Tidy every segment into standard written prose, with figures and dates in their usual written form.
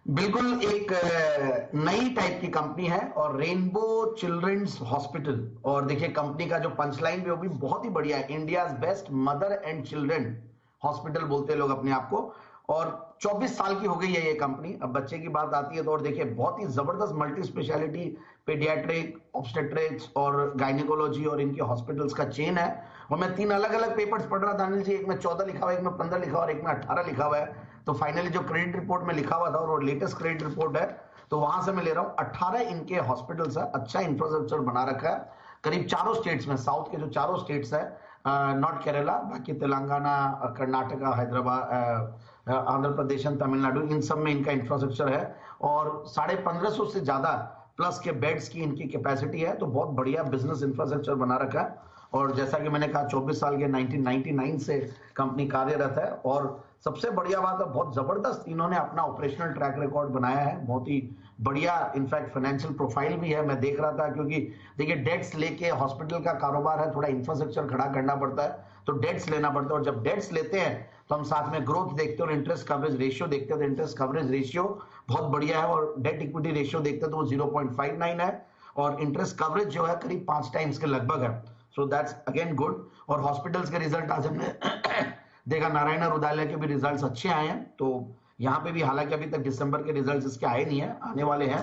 बिल्कुल एक नई टाइप की कंपनी है और रेनबो चिल्ड्रंस हॉस्पिटल। और देखिए कंपनी का जो पंचलाइन भी वो भी बहुत ही बढ़िया है, India's best mother and children hospital बोलते हैं लोग अपने आप को। और 24 साल की हो गई है ये कंपनी। अब बच्चे की बात आती है तो और देखिए बहुत ही जबरदस्त मल्टी स्पेशलिटी पेडियाट्रिक ऑब्स्टेट्रिक्स और गायनिकोलॉजी और इनके हॉस्पिटल्स का चेन है। और मैं 3 अलग अलग पेपर्स पढ़ रहा था अनिल जी, एक में 14 लिखा हुआ है, एक में 15 लिखा हुआ है और एक में 18 लिखा हुआ है। तो फाइनली जो क्रेडिट रिपोर्ट में लिखा हुआ था और लेटेस्ट क्रेडिट रिपोर्ट है तो वहां से मैं ले रहा हूं 18 इनके हॉस्पिटल्स है, अच्छा इंफ्रास्ट्रक्चर बना रखा है करीब चारों स्टेट्स में, साउथ के जो चारों स्टेट्स है, नॉट केरला, बाकी तेलंगाना, कर्नाटका, हैदराबाद, आंध्र प्रदेश, तमिलनाडु, इन सब में इनका इंफ्रास्ट्रक्चर है। और 1550 से ज्यादा प्लस के बेड्स की इनकी कैपेसिटी है, तो बहुत बढ़िया बिजनेस इंफ्रास्ट्रक्चर बना रखा है। और जैसा कि मैंने कहा 24 साल के 1999 से कंपनी कार्यरत है। और सबसे बढ़िया बात है बहुत जबरदस्त इन्होंने अपना ऑपरेशनल ट्रैक रिकॉर्ड बनाया है, बहुत ही बढ़िया। इनफैक्ट फाइनेंशियल प्रोफाइल भी है, मैं देख रहा था, क्योंकि देखिए डेट्स लेके हॉस्पिटल का कारोबार है, थोड़ा इंफ्रास्ट्रक्चर खड़ा करना पड़ता है तो डेट्स लेना पड़ता है। और जब डेट्स लेते हैं तो हम साथ में ग्रोथ देखते हैं और इंटरेस्ट कवरेज रेशियो देखते हैं। तो इंटरेस्ट कवरेज रेशियो बहुत बढ़िया है और डेट इक्विटी रेशियो देखते हैं तो वो 0.59 है और इंटरेस्ट कवरेज जो है करीब 5 टाइम्स के लगभग है। So that's again good. और हॉस्पिटल्स के रिजल्ट आज हमने देखा, नारायण हृदयालय के भी रिजल्ट्स अच्छे आए हैं। तो यहाँ पे भी हालांकि अभी तक दिसंबर के रिजल्ट्स इसके आए नहीं है, आने वाले हैं।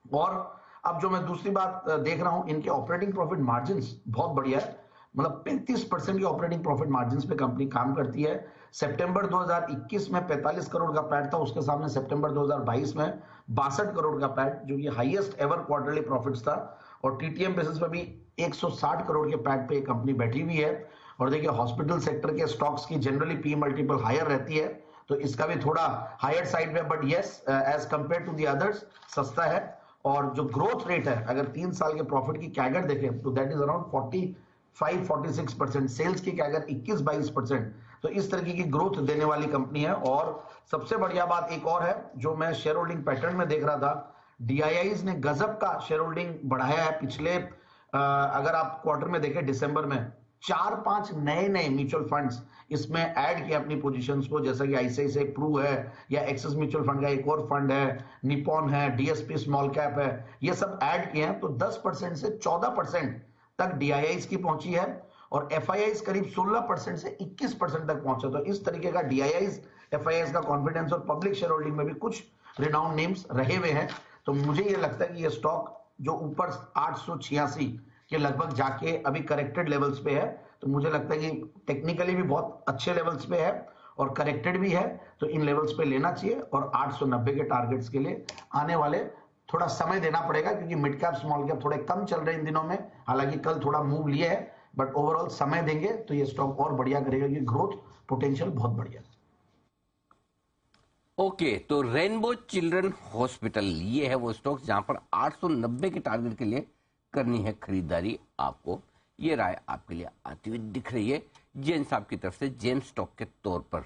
और अब जो मैं दूसरी बात देख रहा हूं, इनके ऑपरेटिंग प्रॉफिट मार्जिन्स बहुत बढ़िया है, मतलब 35% की ऑपरेटिंग प्रॉफिट मार्जिन्स पे कंपनी काम करती है। सितंबर 2021 में 45 करोड़ का पैट था, उसके सामने सितंबर 2022 में 62 करोड़ का पैट, जो कि हाईएस्ट एवर क्वार्टरली प्रॉफिट्स था। और टीटीएम बेसिस पे भी 160 करोड़ के पैट पे कंपनी बैठी हुई है। और देखिए हॉस्पिटल सेक्टर के स्टॉक्स की जनरली पी मल्टीपल हायर रहती है, तो इसका भी थोड़ा हायर साइड में, but yes as compare to the others सस्ता है। और जो ग्रोथ रेट है, अगर 3 साल के प्रॉफिट की कैगर देखें तो दैट इज अराउंड 45-46%, सेल्स की कैगर 21-22%। तो इस तरीके की ग्रोथ देने वाली कंपनी है। और सबसे बढ़िया बात एक और है जो मैं शेयर होल्डिंग पैटर्न में देख रहा था, डीआईआईज ने गजब का शेयर होल्डिंग बढ़ाया है पिछले, अगर आप क्वार्टर में देखें दिसंबर में 4-5 नए म्यूचुअल फंड्स इसमें ऐड किए अपनी पोजीशंस को, जैसा कि आईसीआईसीआई प्रू है या एक्सिस म्यूचुअल फंड का एक और फंड है, निपॉन है, डीएसपी स्मॉल कैप है, ये सब ऐड किए हैं। तो 10% से 14% तक डीआईआईज की पहुंची है और एफआईआईज करीब 16% से 21% तक पहुंचा। तो इस तरीके का डीआईआईज एफआईआईज का कॉन्फिडेंस और पब्लिक शेयर होल्डिंग में भी कुछ रिनाउंड नेम्स रहे हुए हैं। तो मुझे ये लगता है कि ये स्टॉक जो ऊपर 886 के लगभग जाके अभी करेक्टेड लेवल्स पे है, तो मुझे लगता है कि टेक्निकली भी बहुत अच्छे लेवल्स पे है और करेक्टेड भी है, तो इन लेवल्स पे लेना चाहिए। और 890 के टारगेट्स के लिए आने वाले थोड़ा समय देना पड़ेगा, क्योंकि मिड कैप स्मॉल कैप थोड़े कम चल रहे हैं इन दिनों में, हालांकि कल थोड़ा मूव लिए है, बट ओवरऑल समय देंगे तो ये स्टॉक और बढ़िया करेगा, कि ग्रोथ पोटेंशियल बहुत बढ़िया। ओके, तो रेनबो चिल्ड्रन हॉस्पिटल ये है वो स्टॉक जहां पर 890 के टारगेट के लिए करनी है खरीदारी आपको। ये राय आपके लिए आती हुई दिख रही है जैन साहब की तरफ से, जैन स्टॉक के तौर पर।